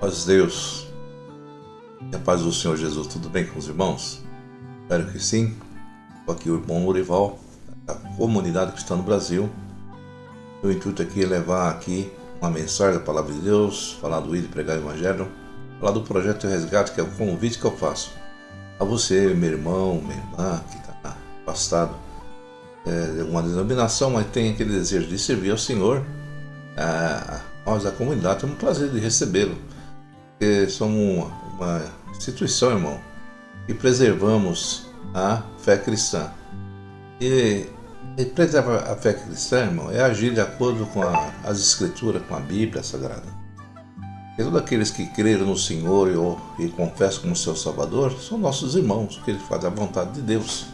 Paz de Deus e a paz do Senhor Jesus, tudo bem com os irmãos? Espero que sim. Estou aqui o irmão Lorival, da comunidade cristã no Brasil. O intuito aqui é levar aqui uma mensagem da Palavra de Deus, falar do ir e pregar o Evangelho, falar do projeto de resgate, que é o convite que eu faço a você, meu irmão, minha irmã, que está afastado de uma denominação, mas tem aquele desejo de servir ao Senhor. Nós da comunidade temos o prazer de recebê-lo, porque somos uma instituição, irmão, que preservamos a fé cristã. E preservar a fé cristã, irmão, é agir de acordo com as Escrituras, com a Bíblia Sagrada. E todos aqueles que creram no Senhor e confessam como seu Salvador são nossos irmãos, que eles fazem a vontade de Deus.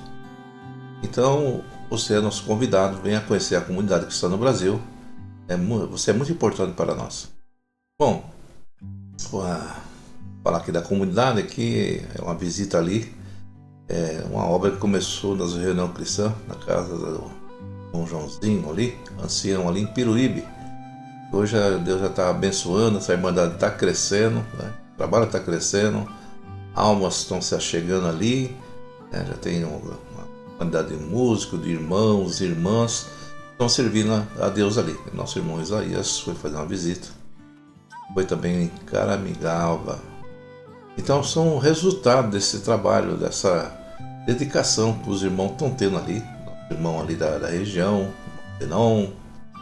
Então, você é nosso convidado, venha conhecer a comunidade cristã no Brasil. Você é muito importante para nós. Bom, vou falar aqui da comunidade, que é uma visita ali, uma obra que começou nas reuniões cristãs, na casa do Dom Joãozinho ali, ancião ali em Piruíbe. Hoje Deus já está abençoando, essa irmandade está crescendo, né? O trabalho está crescendo, almas estão se achegando ali, né? Já tem uma quantidade de músicos, de irmãos, irmãs, estão servindo a Deus ali. Nosso irmão Isaías foi fazer uma visita, foi também em Caramingalva. Então são resultado desse trabalho, dessa dedicação que os irmãos estão tendo ali. Nosso irmão ali da região, Zenon,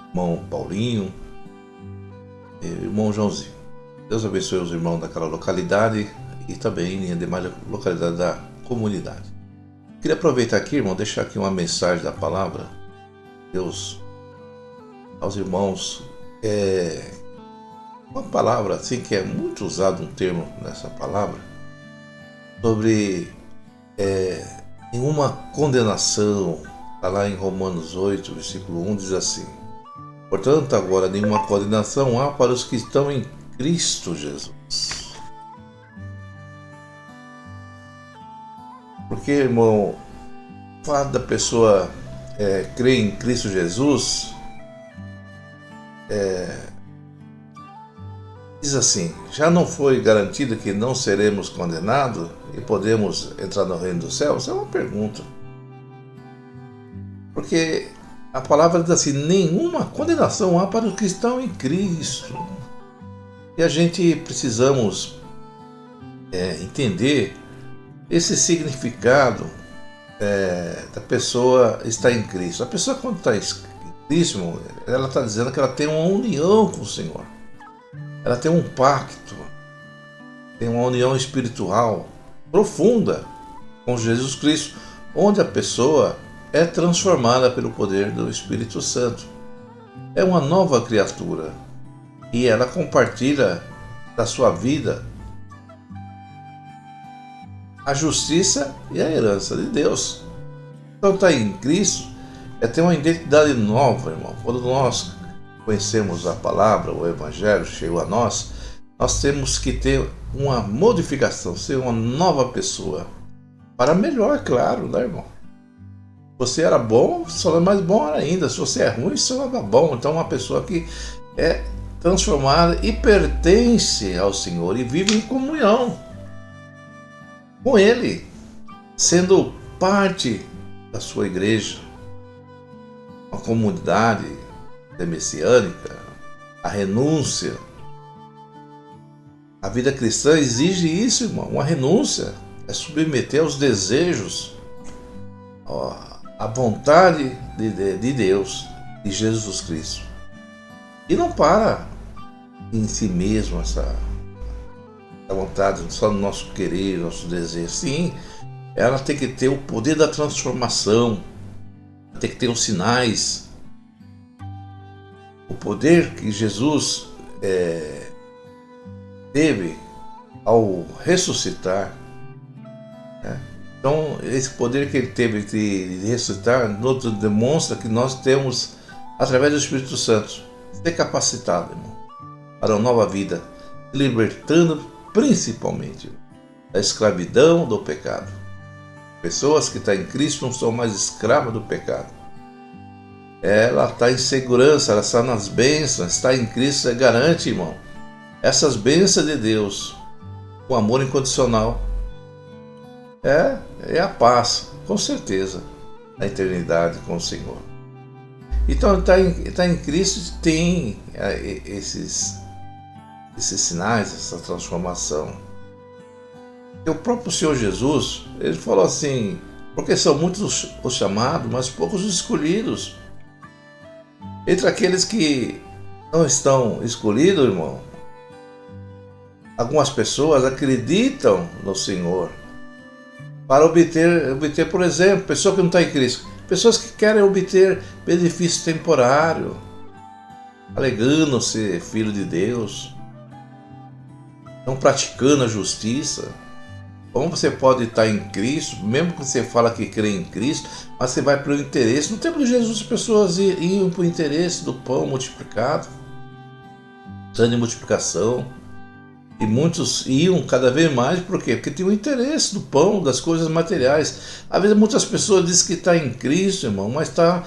irmão Paulinho, e irmão Joãozinho. Deus abençoe os irmãos daquela localidade e também em demais localidades da comunidade. Queria aproveitar aqui, irmão, deixar aqui uma mensagem da palavra Deus aos irmãos. Uma palavra assim que é muito usado, um termo nessa palavra, sobre nenhuma condenação. Está lá em Romanos 8, versículo 1, diz assim: portanto, agora nenhuma condenação há para os que estão em Cristo Jesus. Porque, irmão, o fato da pessoa crer em Cristo Jesus, diz assim, já não foi garantido que não seremos condenados e podemos entrar no reino dos céus? É uma pergunta. Porque a palavra diz assim, nenhuma condenação há para os que estão em Cristo. E a gente precisamos entender esse significado da pessoa estar em Cristo. A pessoa, quando está em Cristo, ela está dizendo que ela tem uma união com o Senhor. Ela tem um pacto, tem uma união espiritual profunda com Jesus Cristo, onde a pessoa é transformada pelo poder do Espírito Santo. É uma nova criatura e ela compartilha da sua vida a justiça e a herança de Deus. Então, estar em Cristo é ter uma identidade nova, irmão. Quando nós conhecemos a palavra, o Evangelho chegou a nós, nós temos que ter uma modificação, ser uma nova pessoa. Para melhor, claro, né, irmão? Se você era bom, só é mais bom ainda. Se você é ruim, só é bom. Então, uma pessoa que é transformada e pertence ao Senhor e vive em comunhão com Ele, sendo parte da sua igreja, uma comunidade messiânica, a renúncia. A vida cristã exige isso, irmão, uma renúncia, é submeter aos desejos, à vontade de Deus, de Jesus Cristo. E não para em si mesmo essa vontade, só no nosso querer, nosso desejo. Sim, ela tem que ter o poder da transformação, tem que ter os sinais, o poder que Jesus teve ao ressuscitar, né? Então, esse poder que ele teve de ressuscitar demonstra que nós temos, através do Espírito Santo, ser capacitado, irmão, para uma nova vida, libertando principalmente da escravidão do pecado. Pessoas que estão em Cristo não são mais escravas do pecado. Ela está em segurança, ela está nas bênçãos, está em Cristo, garante, irmão. essas bênçãos de Deus, o amor incondicional, é a paz, com certeza, na eternidade com o Senhor. Então, tá em Cristo tem esses sinais, essa transformação. E o próprio Senhor Jesus, ele falou assim, porque são muitos os chamados, mas poucos os escolhidos. Entre aqueles que não estão escolhidos, irmão, algumas pessoas acreditam no Senhor para obter, por exemplo, pessoa que não está em Cristo, pessoas que querem obter benefício temporário, alegando ser filho de Deus, não praticando a justiça. Como você pode estar em Cristo, mesmo que você fala que crê em Cristo, mas você vai pelo interesse. No tempo de Jesus, as pessoas iam para o interesse do pão multiplicado, sangue de multiplicação. E muitos iam cada vez mais, por quê? Porque tinha o interesse do pão, das coisas materiais. Às vezes muitas pessoas dizem que está em Cristo, irmão, mas está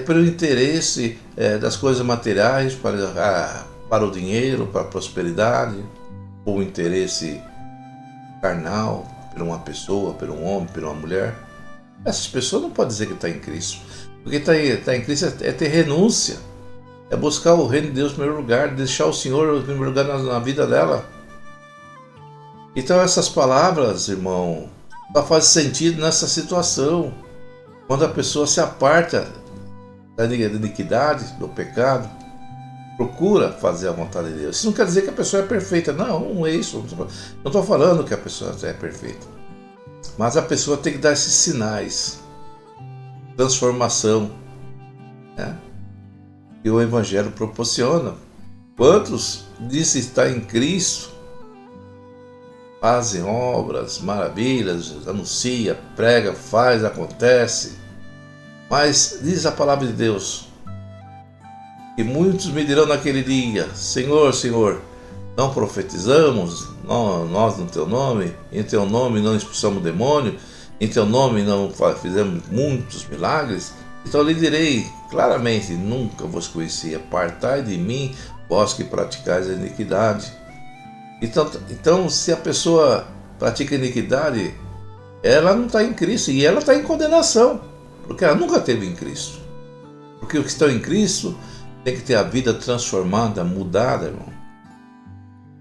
pelo interesse das coisas materiais, para o dinheiro, para a prosperidade, ou o interesse carnal, por uma pessoa, por um homem, por uma mulher. Essas pessoas não podem dizer que está em Cristo. Porque está em Cristo é ter renúncia, é buscar o reino de Deus em primeiro lugar, deixar o Senhor em primeiro lugar na vida dela. Então essas palavras, irmão, só fazem sentido nessa situação, quando a pessoa se aparta da iniquidade, do pecado, procura fazer a vontade de Deus. Isso não quer dizer que a pessoa é perfeita, não é isso. Não estou falando que a pessoa é perfeita, mas a pessoa tem que dar esses sinais, transformação, né, que o Evangelho proporciona. Quantos dizem estar em Cristo, fazem obras, maravilhas, anuncia, prega, faz, acontece, mas diz a palavra de Deus, e muitos me dirão naquele dia, Senhor, Senhor, não profetizamos, nós no Teu nome, em Teu nome não expulsamos demônio, em Teu nome não fizemos muitos milagres? Então eu lhe direi claramente, nunca vos conheci, apartai de mim, vós que praticais a iniquidade. Então se a pessoa pratica iniquidade, ela não está em Cristo, e ela está em condenação, porque ela nunca esteve em Cristo. Porque os que estão em Cristo tem que ter a vida transformada, mudada, irmão.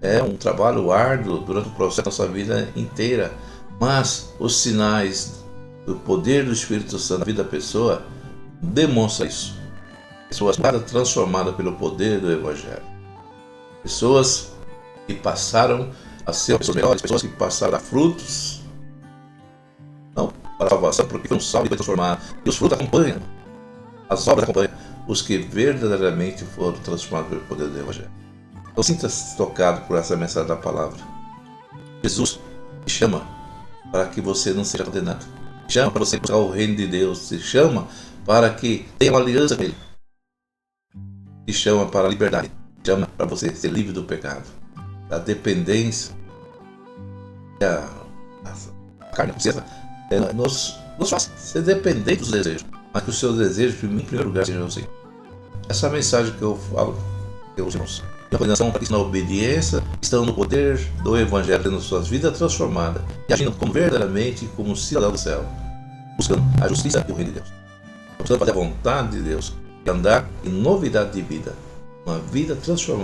É um trabalho árduo durante o processo da nossa vida inteira, mas os sinais do poder do Espírito Santo na vida da pessoa demonstram isso. Pessoas transformadas pelo poder do Evangelho. Pessoas que passaram a ser pessoas melhores, pessoas que passaram a dar frutos, não para a salvação, porque foi um salvo e foi transformado. E os frutos acompanham, as obras acompanham os que verdadeiramente foram transformados pelo poder do Evangelho. Então sinta-se tocado por essa mensagem da palavra. Jesus te chama para que você não seja condenado. Te chama para você buscar o reino de Deus. Te chama para que tenha uma aliança com Ele. Te chama para a liberdade. Te chama para você ser livre do pecado, da dependência. A carne precisa nos faz ser dependente dos desejos, mas que os seus desejos, em primeiro lugar, sejam assim. Essa mensagem que eu falo, meus irmãos, a condenação para que na obediência estão no poder do Evangelho, tendo suas vidas transformadas e agindo como verdadeiramente como cidadão do céu, buscando a justiça e o reino de Deus. Precisamos fazer a vontade de Deus e andar em novidade de vida, uma vida transformada.